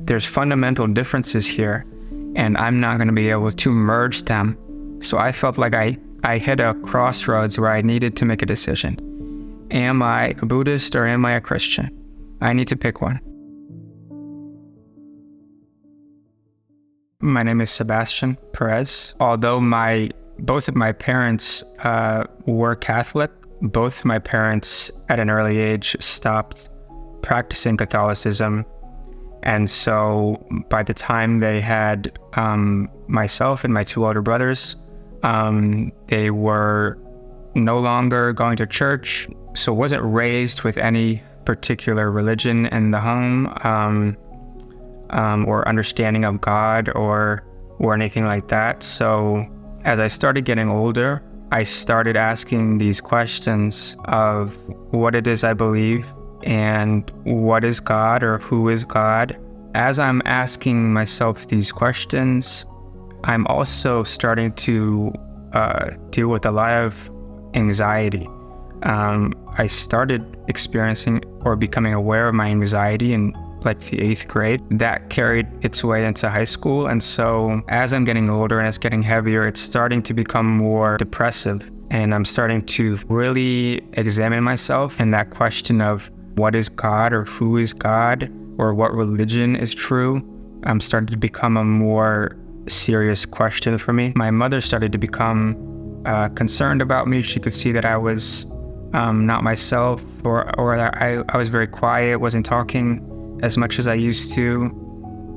there's fundamental differences here, and I'm not going to be able to merge them. So I felt like I hit a crossroads where I needed to make a decision. Am I a Buddhist or am I a Christian? I need to pick one. My name is Sebastian Perez. Although both of my parents were Catholic, both of my parents at an early age stopped practicing Catholicism. And so by the time they had myself and my two older brothers, they were no longer going to church, so wasn't raised with any particular religion in the home, or understanding of God or anything like that. So as I started getting older, I started asking these questions of what it is I believe and what is God or who is God. As I'm asking myself these questions, I'm also starting to deal with a lot of anxiety. I started experiencing or becoming aware of my anxiety in like the 8th grade. That carried its way into high school. And so as I'm getting older and it's getting heavier, it's starting to become more depressive. And I'm starting to really examine myself in that question of what is God or who is God or what religion is true. I'm starting to become a more serious question for me. My mother started to become concerned about me. She could see that I was not myself, or that I was very quiet, wasn't talking as much as I used to.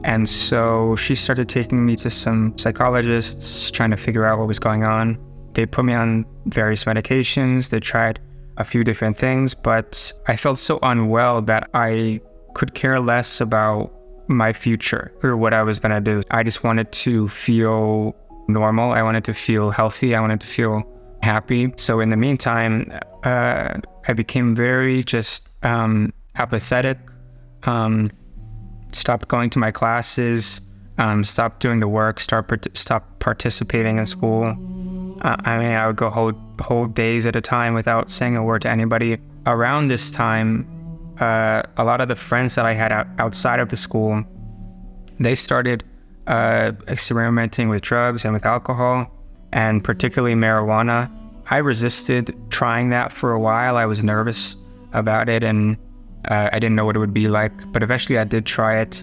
And so she started taking me to some psychologists, trying to figure out what was going on. They put me on various medications. They tried a few different things, but I felt so unwell that I could care less about my future or what I was going to do. I just wanted to feel normal. I wanted to feel healthy. I wanted to feel happy. So in the meantime, I became very just apathetic, stopped going to my classes, stopped doing the work, stopped participating in school. I would go whole days at a time without saying a word to anybody. Around this time, a lot of the friends that I had outside of the school, they started experimenting with drugs and with alcohol, and particularly marijuana. I resisted trying that for a while. I was nervous about it, and I didn't know what it would be like, but eventually I did try it.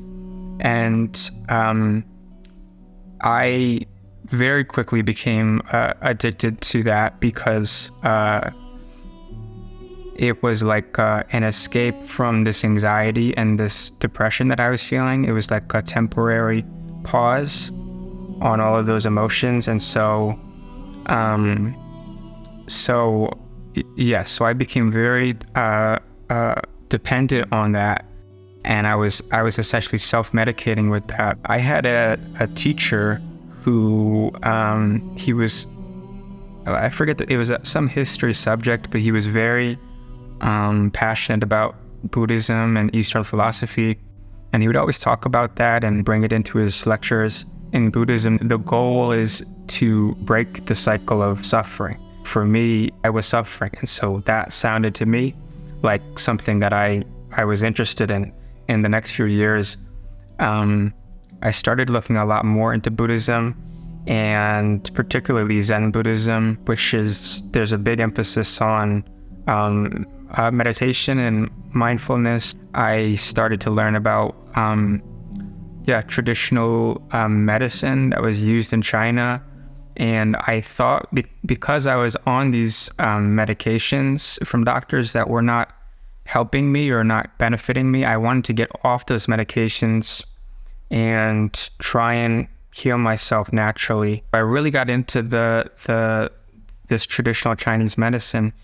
And I very quickly became addicted to that because it was like an escape from this anxiety and this depression that I was feeling. It was like a temporary pause on all of those emotions. And so I became very dependent on that. And I was essentially self-medicating with that. I had a teacher who, he was, I forget that it was some history subject, but he was very passionate about Buddhism and Eastern philosophy. And he would always talk about that and bring it into his lectures. In Buddhism, the goal is to break the cycle of suffering. For me, I was suffering. And so that sounded to me like something that I was interested in. In the next few years, I started looking a lot more into Buddhism, and particularly Zen Buddhism, there's a big emphasis on meditation and mindfulness. I started to learn about traditional medicine that was used in China. And I thought because I was on these medications from doctors that were not helping me or not benefiting me, I wanted to get off those medications and try and heal myself naturally. I really got into this traditional Chinese medicine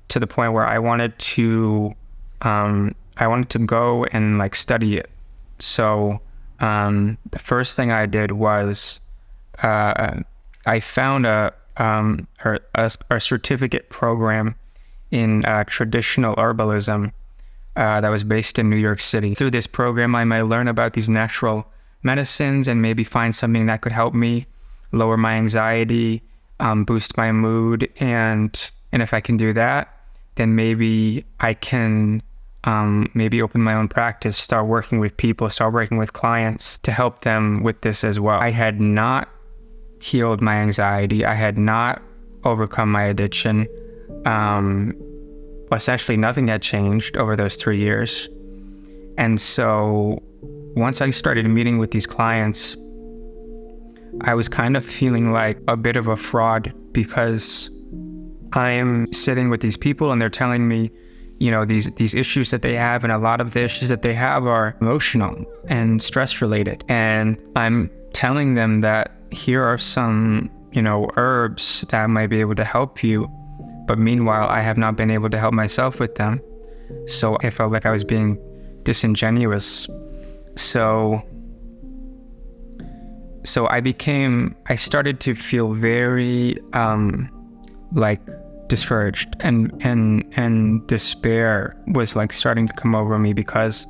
to the point where I wanted to go and like study it. So the first thing I did was I found a certificate program in traditional herbalism that was based in New York City. Through this program, I might learn about these natural medicines and maybe find something that could help me lower my anxiety, boost my mood, and if I can do that, then maybe I can maybe open my own practice, start working with people, start working with clients to help them with this as well. I had not healed my anxiety. I had not overcome my addiction. Essentially nothing had changed over those 3 years. And so once I started meeting with these clients, I was kind of feeling like a bit of a fraud, because I am sitting with these people and they're telling me, these issues that they have, and a lot of the issues that they have are emotional and stress related. And I'm telling them that here are some, herbs that might be able to help you. But meanwhile, I have not been able to help myself with them. So I felt like I was being disingenuous. So I started to feel very discouraged, and despair was like starting to come over me, because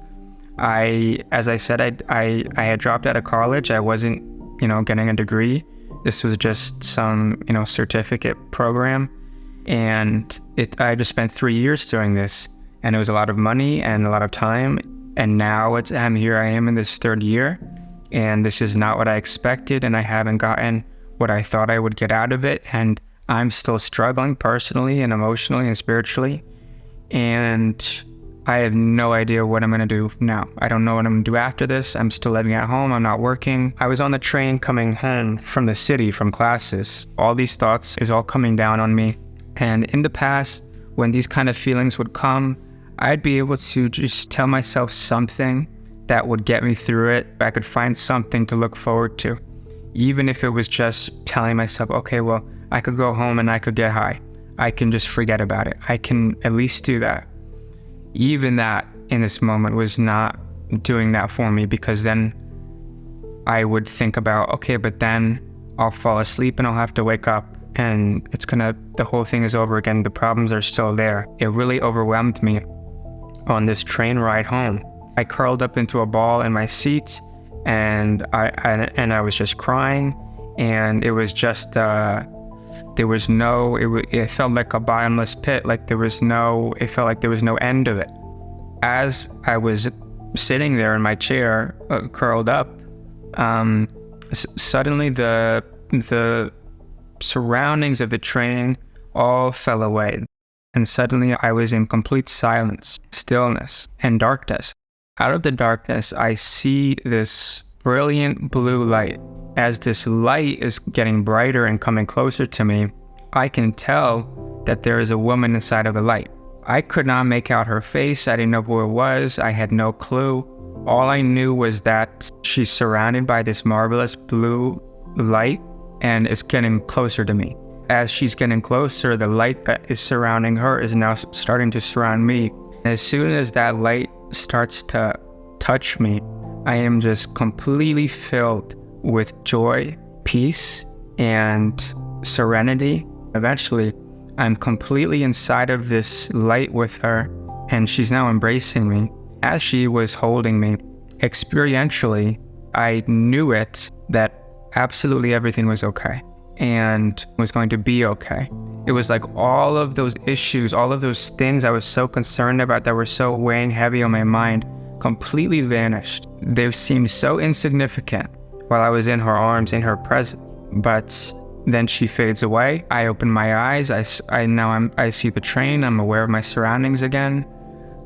as I said, I had dropped out of college. I wasn't, getting a degree. This was just some, certificate program. And I just spent 3 years doing this, and it was a lot of money and a lot of time. And now I am in this 3rd year, and this is not what I expected, and I haven't gotten what I thought I would get out of it. And I'm still struggling personally and emotionally and spiritually. And I have no idea what I'm going to do now. I don't know what I'm going to do after this. I'm still living at home. I'm not working. I was on the train coming home from the city, from classes. All these thoughts is all coming down on me. And in the past, when these kind of feelings would come, I'd be able to just tell myself something that would get me through it. I could find something to look forward to. Even if it was just telling myself, okay, well, I could go home and I could get high. I can just forget about it. I can at least do that. Even that in this moment was not doing that for me, because then I would think about, okay, but then I'll fall asleep and I'll have to wake up, and the whole thing is over again. The problems are still there. It really overwhelmed me on this train ride home. I curled up into a ball in my seat, and I was just crying, and it was just, it felt like a bottomless pit. It felt like there was no end of it. As I was sitting there in my chair, curled up, suddenly the surroundings of the train all fell away. And suddenly I was in complete silence, stillness, and darkness. Out of the darkness, I see this brilliant blue light. As this light is getting brighter and coming closer to me, I can tell that there is a woman inside of the light. I could not make out her face. I didn't know who it was. I had no clue. All I knew was that she's surrounded by this marvelous blue light, and it's getting closer to me. As she's getting closer, the light that is surrounding her is now starting to surround me. As soon as that light starts to touch me, I am just completely filled with joy, peace, and serenity. Eventually, I'm completely inside of this light with her, and she's now embracing me. As she was holding me, experientially, I knew it that absolutely everything was okay and was going to be okay. It was like all of those issues, all of those things I was so concerned about that were so weighing heavy on my mind completely vanished. They seemed so insignificant while I was in her arms, in her presence. But then she fades away. I open my eyes. I see the train. I'm aware of my surroundings again.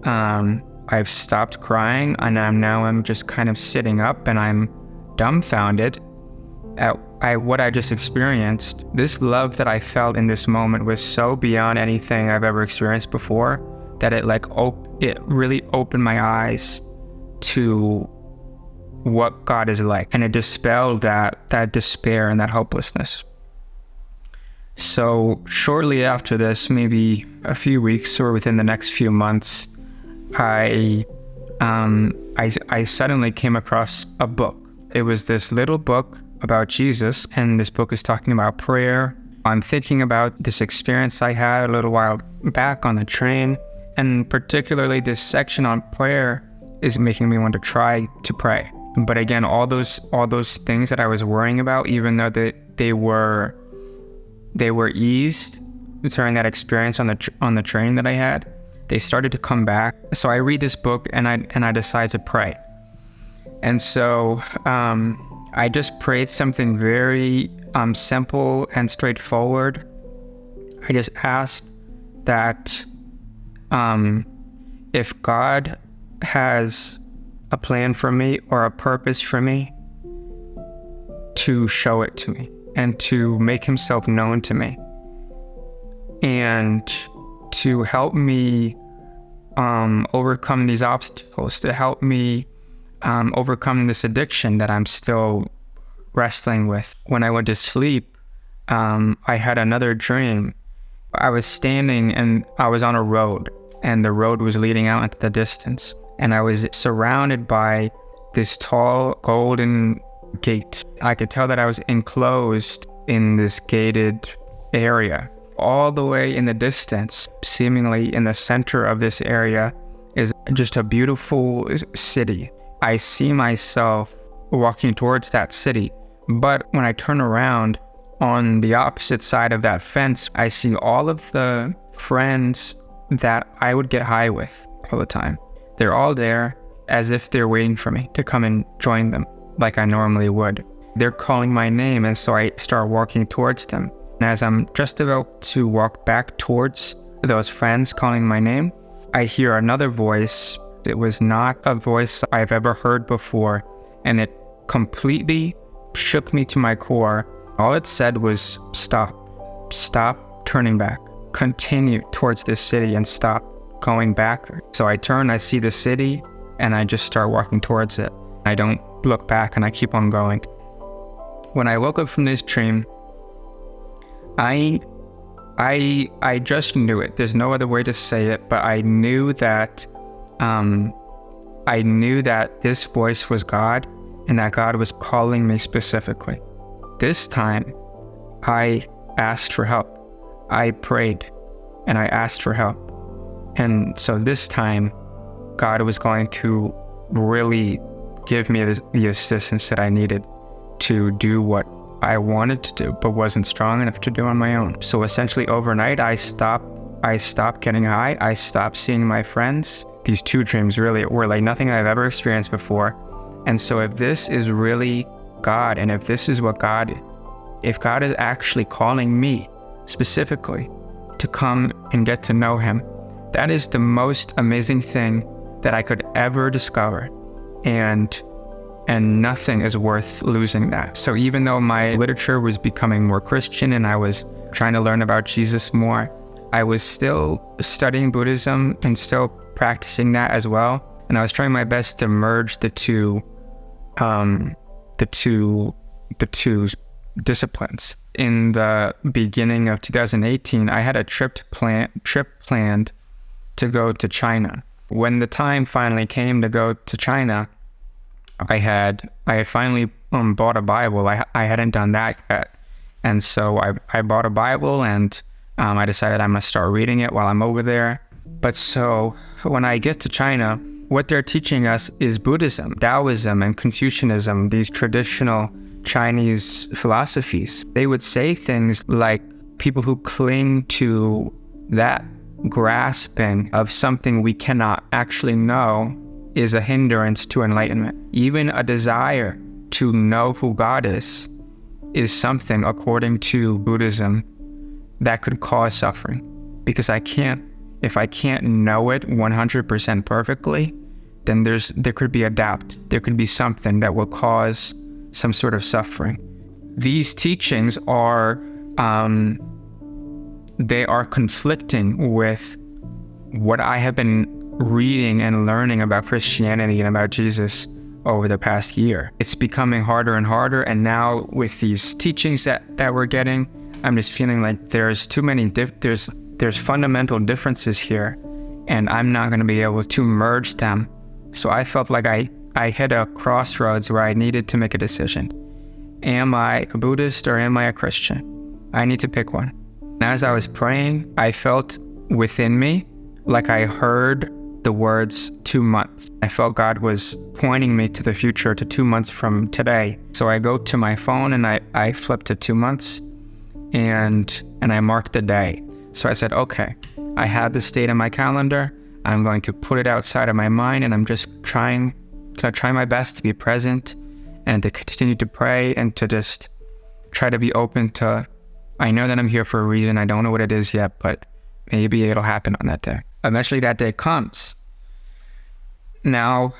I've stopped crying, and I'm just kind of sitting up, and I'm dumbfounded at what I just experienced. This love that I felt in this moment was so beyond anything I've ever experienced before that it really opened my eyes to what God is like, and it dispelled that despair and that hopelessness. So shortly after this, maybe a few weeks or within the next few months, I suddenly came across a book. It was this little book about Jesus, and this book is talking about prayer. I'm thinking about this experience I had a little while back on the train, and particularly this section on prayer is making me want to try to pray. But again, all those things that I was worrying about, even though they were eased during that experience on the train that I had, they started to come back. So I read this book and I decide to pray. And so I just prayed something very simple and straightforward. I just asked that if God has a plan for me or a purpose for me, to show it to me and to make himself known to me and to help me overcome these obstacles, to help me overcome this addiction that I'm still wrestling with. When I went to sleep, I had another dream. I was standing and I was on a road, and the road was leading out into the distance. And I was surrounded by this tall golden gate. I could tell that I was enclosed in this gated area. All the way in the distance, seemingly in the center of this area, is just a beautiful city. I see myself walking towards that city. But when I turn around, on the opposite side of that fence, I see all of the friends that I would get high with all the time. They're all there as if they're waiting for me to come and join them like I normally would. They're calling my name, and so I start walking towards them. And as I'm just about to walk back towards those friends calling my name, I hear another voice. It was not a voice I've ever heard before, and it completely shook me to my core. All it said was, stop turning back, continue towards this city and stop going back. So I turn, I see the city, and I just start walking towards it. I don't look back and I keep on going. When I woke up from this dream, I just knew it. There's no other way to say it, but I knew that this voice was God, and that God was calling me specifically. This time, I asked for help. I prayed and I asked for help. And so this time, God was going to really give me the assistance that I needed to do what I wanted to do, but wasn't strong enough to do on my own. So essentially overnight, I stopped getting high. I stopped seeing my friends. These two dreams really were like nothing I've ever experienced before. And so if this is really God, and if this is what if God is actually calling me specifically to come and get to know him, that is the most amazing thing that I could ever discover. And nothing is worth losing that. So even though my literature was becoming more Christian and I was trying to learn about Jesus more, I was still studying Buddhism and still practicing that as well. And I was trying my best to merge the two disciplines. In the beginning of 2018, I had a trip planned to go to China. When the time finally came to go to China, I had finally bought a Bible. I hadn't done that yet. And so I bought a Bible, and I decided I'm going to start reading it while I'm over there. But so when I get to China, what they're teaching us is Buddhism, Taoism, and Confucianism, these traditional Chinese philosophies. They would say things like people who cling to that grasping of something we cannot actually know is a hindrance to enlightenment. Even a desire to know who God is something, according to Buddhism, that could cause suffering. Because if I can't know it 100% perfectly, then there could be a doubt. There could be something that will cause some sort of suffering. These teachings are conflicting with what I have been reading and learning about Christianity and about Jesus over the past year. It's becoming harder and harder, and now with these teachings that we're getting, I'm just feeling like there's too many there's fundamental differences here, and I'm not going to be able to merge them. So I felt like I hit a crossroads where I needed to make a decision. Am I a Buddhist or am I a Christian? I need to pick one. And as I was praying, I felt within me like I heard the words 2 months. I felt God was pointing me to the future, to 2 months from today. So I go to my phone and I flip to 2 months and I mark the day. So I said, okay, I have this date on my calendar. I'm going to put it outside of my mind, and I'm just trying my best to be present and to continue to pray and to just try to be open to, I know that I'm here for a reason. I don't know what it is yet, but maybe it'll happen on that day. Eventually that day comes. Now,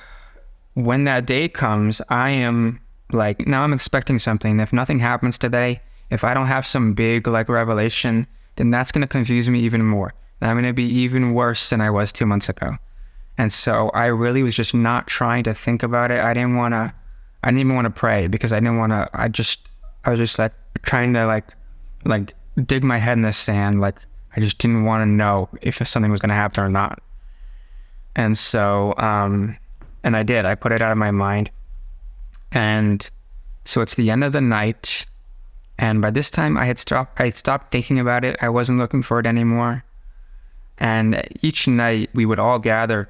when that day comes, I am like, now I'm expecting something. If nothing happens today, if I don't have some big like revelation, then that's going to confuse me even more. And I'm going to be even worse than I was 2 months ago. And so I really was just not trying to think about it. I didn't even want to pray because I was just like trying to like dig my head in the sand. Like I just didn't want to know if something was going to happen or not. And so, and I did, I put it out of my mind. And so it's the end of the night. And by this time I stopped thinking about it. I wasn't looking for it anymore. And each night we would all gather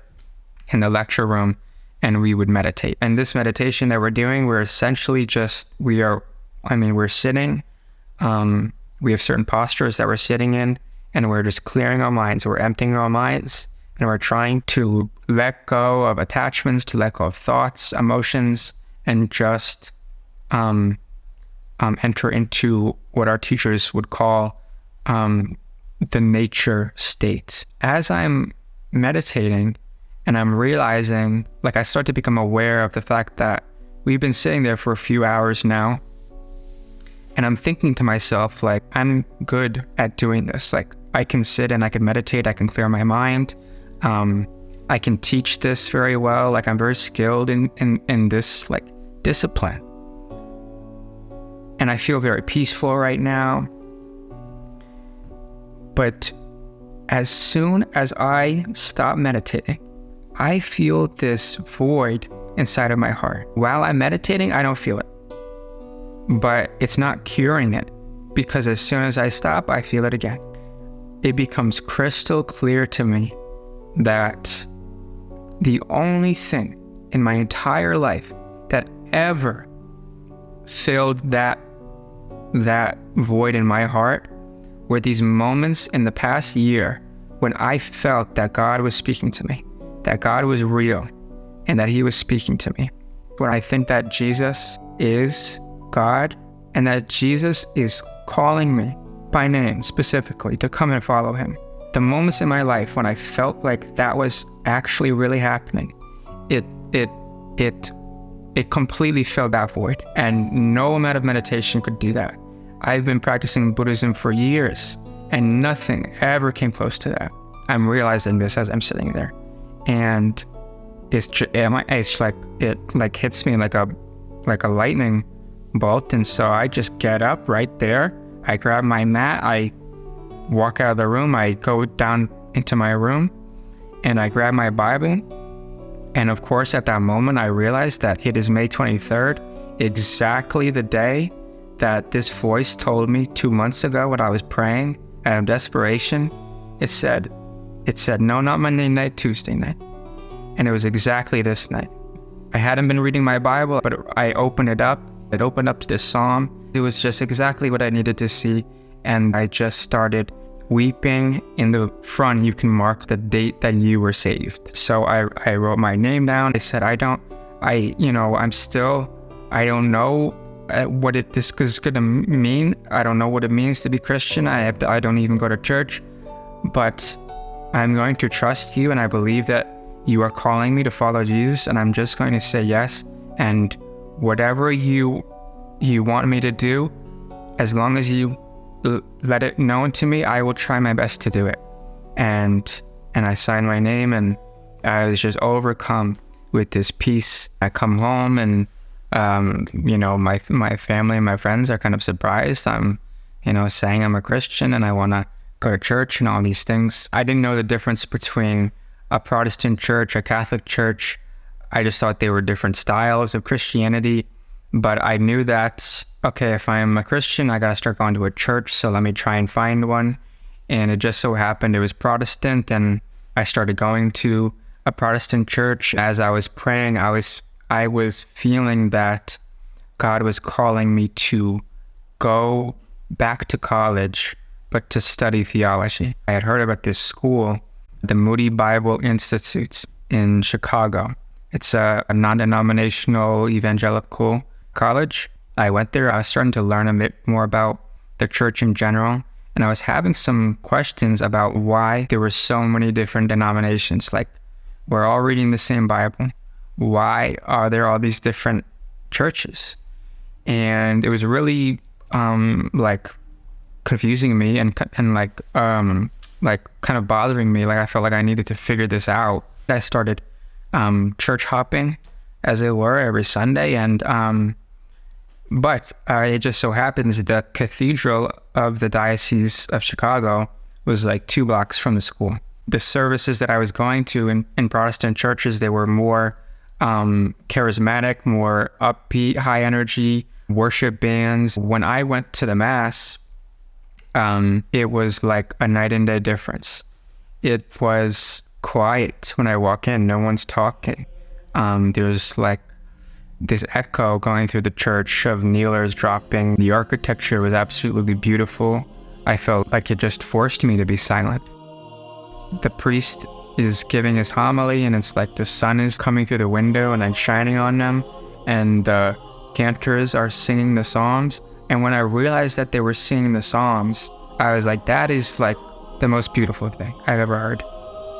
in the lecture room and we would meditate. And this meditation that we're doing, we're essentially just, we're sitting, we have certain postures that we're sitting in, and we're just clearing our minds. We're emptying our minds, and we're trying to let go of attachments, to let go of thoughts, emotions, and just enter into what our teachers would call the nature state. As I'm meditating and I'm realizing, like I start to become aware of the fact that we've been sitting there for a few hours now, and I'm thinking to myself, like, I'm good at doing this. Like, I can sit and I can meditate, I can clear my mind. I can teach this very well. Like, I'm very skilled in this, like, discipline. And I feel very peaceful right now. But as soon as I stop meditating, I feel this void inside of my heart. While I'm meditating, I don't feel it. But it's not curing it, because as soon as I stop, I feel it again. It becomes crystal clear to me that the only thing in my entire life that ever filled that void in my heart were these moments in the past year when I felt that God was speaking to me, that God was real, and that He was speaking to me. When I think that Jesus is God, and that Jesus is calling me by name specifically to come and follow Him. The moments in my life when I felt like that was actually really happening, it completely filled that void, and no amount of meditation could do that. I've been practicing Buddhism for years, and nothing ever came close to that. I'm realizing this as I'm sitting there, and it's like it hits me like a lightning bolt. And so I just get up right there. I grab my mat. I walk out of the room. I go down into my room, and I grab my Bible. And of course, at that moment, I realized that it is May 23rd, exactly the day that this voice told me 2 months ago when I was praying out of desperation. It said, no, not Monday night, Tuesday night. And it was exactly this night. I hadn't been reading my Bible, but I opened it up. It opened up to this psalm. It was just exactly what I needed to see. And I just started weeping. In the front, you can mark the date that you were saved. So I wrote my name down. I said, I don't know what this is going to mean. I don't know what it means to be Christian. I don't even go to church, but I'm going to trust you, and I believe that you are calling me to follow Jesus, and I'm just going to say yes. And whatever you want me to do, as long as you let it known to me, I will try my best to do it. And I signed my name, and I was just overcome with this peace. I come home, and my family and my friends are kind of surprised. I'm saying I'm a Christian and I want to go to church and all these things. I didn't know the difference between a Protestant church, a Catholic church. I just thought they were different styles of Christianity. But I knew that, okay, if I'm a Christian, I got to start going to a church. So let me try and find one. And it just so happened it was Protestant, and I started going to a Protestant church. As I was praying, I was feeling that God was calling me to go back to college, but to study theology. I had heard about this school, the Moody Bible Institute in Chicago. It's a non-denominational evangelical college. I went there. I was starting to learn a bit more about the church in general. And I was having some questions about why there were so many different denominations. Like, we're all reading the same Bible. Why are there all these different churches? And it was really confusing me and kind of bothering me. Like, I felt like I needed to figure this out. I started church hopping, as it were, every Sunday. But it just so happens the cathedral of the Diocese of Chicago was like 2 blocks from the school. The services that I was going to in Protestant churches, they were more charismatic, more upbeat, high energy worship bands. When I went to the Mass, it was like a night and day difference. It was quiet when I walk in. No one's talking. There's like this echo going through the church of kneelers dropping. The architecture was absolutely beautiful. I felt like it just forced me to be silent. The priest is giving his homily, and it's like the sun is coming through the window and then shining on them, and the cantors are singing the psalms. And when I realized that they were singing the psalms, I was like, that is like the most beautiful thing I've ever heard.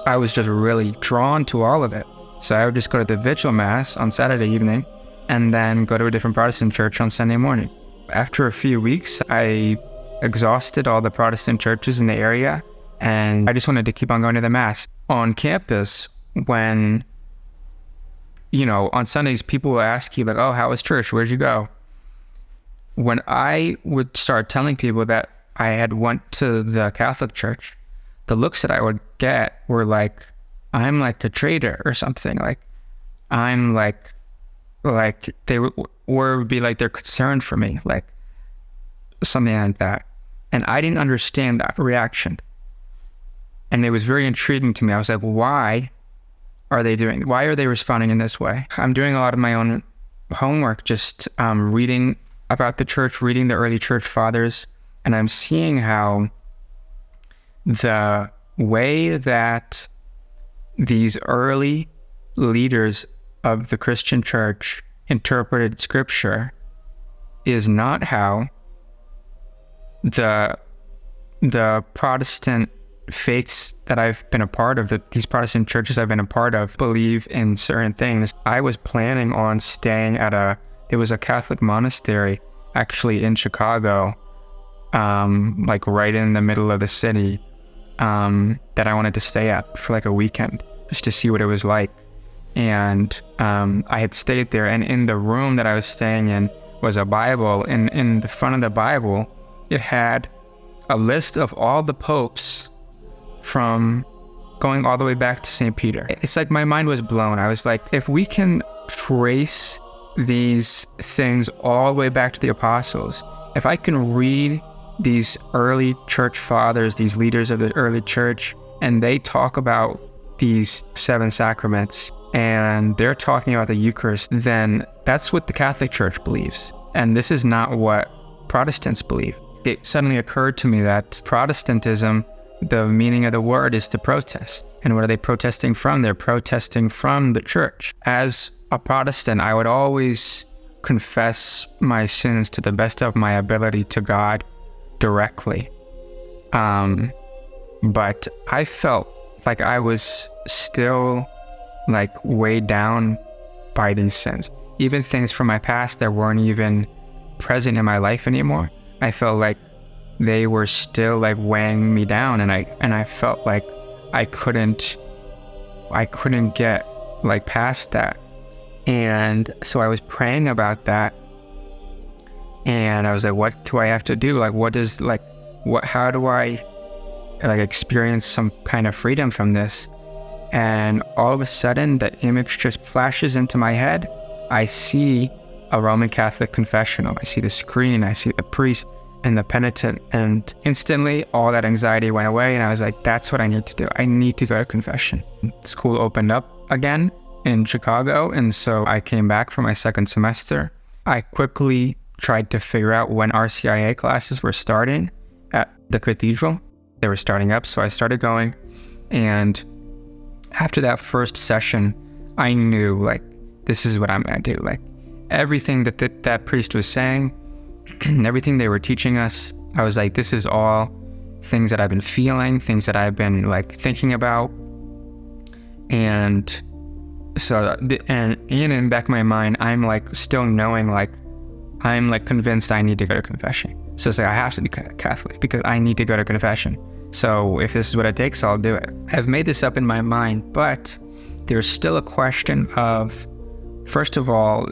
I was just really drawn to all of it. So I would just go to the vigil Mass on Saturday evening and then go to a different Protestant church on Sunday morning. After a few weeks, I exhausted all the Protestant churches in the area, and I just wanted to keep on going to the Mass. On campus, when, on Sundays, people will ask you like, oh, how was church? Where'd you go? When I would start telling people that I had went to the Catholic Church, the looks that I would get were like, I'm like a traitor or something. Like, I'm like they would be like they're concerned for me, like something like that. And I didn't understand that reaction. And it was very intriguing to me. I was like, why are they responding in this way? I'm doing a lot of my own homework, just reading about the church, reading the early church fathers, and I'm seeing how the way that these early leaders of the Christian church interpreted scripture is not how the Protestant faiths that I've been a part of, these Protestant churches I've been a part of, believe in certain things. I was planning on staying at there was a Catholic monastery actually in Chicago, like right in the middle of the city, that I wanted to stay at for like a weekend just to see what it was like. And I had stayed there, and in the room that I was staying in was a Bible, and in the front of the Bible it had a list of all the popes from going all the way back to St. Peter. It's like my mind was blown. I was like, if we can trace these things all the way back to the apostles, if I can read these early church fathers, these leaders of the early church, and they talk about these 7 sacraments, and they're talking about the Eucharist, then that's what the Catholic Church believes. And this is not what Protestants believe. It suddenly occurred to me that Protestantism, the meaning of the word is to protest. And what are they protesting from? They're protesting from the church. As a Protestant, I would always confess my sins to the best of my ability to God directly. But I felt like I was still like weighed down by these sins. Even things from my past that weren't even present in my life anymore, I felt like they were still like weighing me down, and I felt like I couldn't get like past that. And so I was praying about that, and I was like, what do I have to do? Like, how do I like experience some kind of freedom from this? And all of a sudden, the image just flashes into my head. I see a Roman Catholic confessional. I see the screen, I see the priest and the penitent, and instantly all that anxiety went away, and I was like, that's what I need to do. I need to go to confession. School opened up again in Chicago, and so I came back for my second semester. I quickly tried to figure out when RCIA classes were starting. At the cathedral. They were starting up, so I started going. And after that first session, I knew, like, this is what I'm going to do. Like, everything that priest was saying, everything they were teaching us, I was like, this is all things that I've been feeling, things that I've been, like, thinking about. And so, and in the back of my mind, I'm, like, still knowing, like, I'm, like, convinced I need to go to confession. So it's like, I have to be Catholic because I need to go to confession. So if this is what it takes, I'll do it. I've made this up in my mind, but there's still a question of, first of all,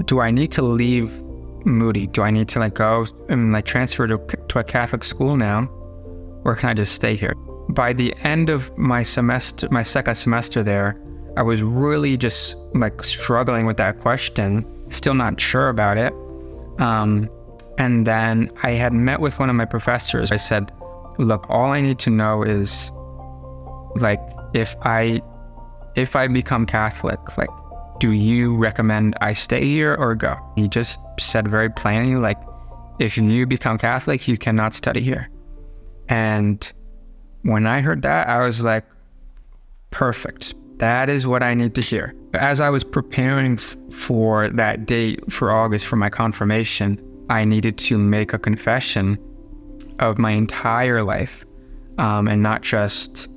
do I need to leave Moody? Do I need to, like, go and, like, transfer to a Catholic school now? Or can I just stay here? By the end of my semester, my second semester there, I was really just, like, struggling with that question, still not sure about it. And then I had met with one of my professors. I said, look, all I need to know is, like, if I become Catholic, like, do you recommend I stay here or go? He just said very plainly, like, if you become Catholic, you cannot study here. And when I heard that, I was like, perfect. That is what I need to hear. As I was preparing for that date for August for my confirmation, I needed to make a confession of my entire life, and not just,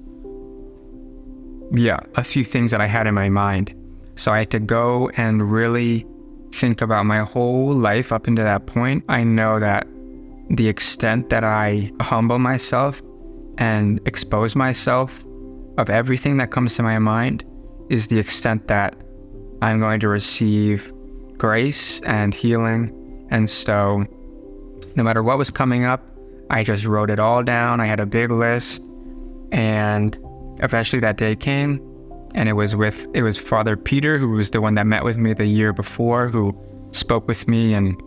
a few things that I had in my mind. So I had to go and really think about my whole life up until that point. I know that the extent that I humble myself and expose myself of everything that comes to my mind is the extent that I'm going to receive grace and healing. And so no matter what was coming up, I just wrote it all down. I had a big list, and eventually that day came, and it was Father Peter, who was the one that met with me the year before, who spoke with me and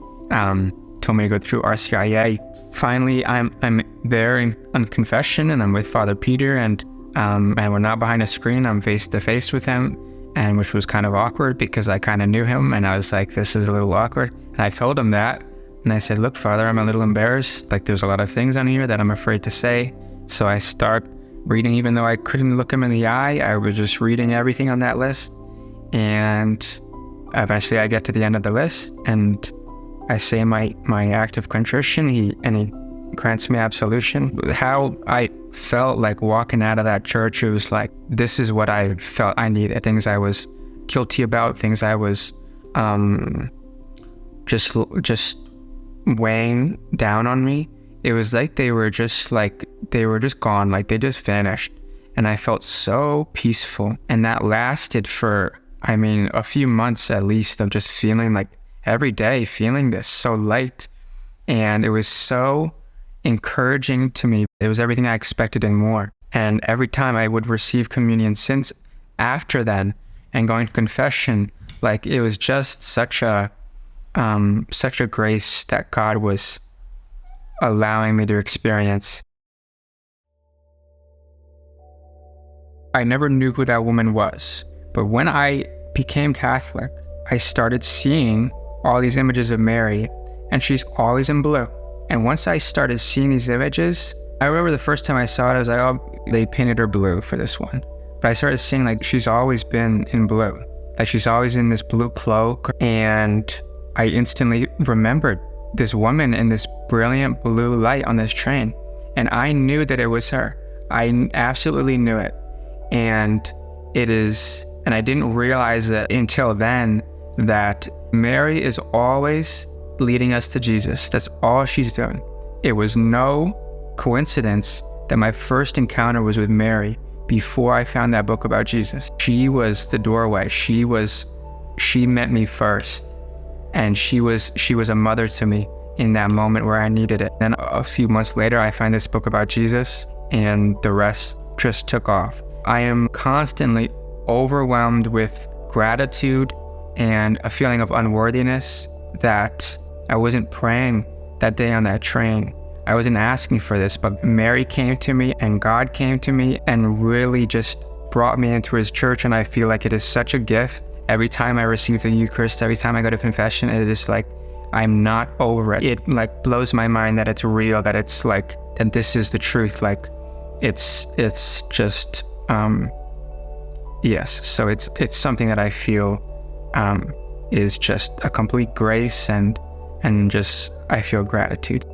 told me to go through RCIA. Finally, I'm there on confession, and I'm with Father Peter, and we're not behind a screen. I'm face to face with him, and which was kind of awkward because I kind of knew him, and I was like, this is a little awkward. And I told him that, and I said, look, Father, I'm a little embarrassed. Like, there's a lot of things on here that I'm afraid to say. So I start reading, even though I couldn't look him in the eye. I was just reading everything on that list, and eventually I get to the end of the list, and I say my act of contrition. He grants me absolution. How I felt like walking out of that church, it was like, this is what I felt I needed. Things I was guilty about, things I was just weighing down on me. It was like they were just gone, like they just vanished. And I felt so peaceful. And that lasted for, a few months at least, of just feeling like every day, feeling this so light. And it was so encouraging to me. It was everything I expected and more. And every time I would receive communion since after then and going to confession, like, it was just such a grace that God was allowing me to experience. I never knew who that woman was, but when I became Catholic, I started seeing all these images of Mary, and she's always in blue. And once I started seeing these images, I remember the first time I saw it, I was like, oh, they painted her blue for this one. But I started seeing, like, she's always been in blue. Like, she's always in this blue cloak. And I instantly remembered this woman in this brilliant blue light on this train. And I knew that it was her. I absolutely knew it. And I didn't realize that until then, that Mary is always leading us to Jesus. That's all she's doing. It was no coincidence that my first encounter was with Mary before I found that book about Jesus. She was the doorway. She met me first, and she was a mother to me in that moment where I needed it. Then a few months later, I find this book about Jesus, and the rest just took off. I am constantly overwhelmed with gratitude and a feeling of unworthiness that I wasn't praying that day on that train. I wasn't asking for this, but Mary came to me and God came to me and really just brought me into his church. And I feel like it is such a gift. Every time I receive the Eucharist, every time I go to confession, it is like, I'm not over it. It like blows my mind that it's real, that it's like that this is the truth. Like it's just yes. So it's something that I feel is just a complete grace, and just I feel gratitude.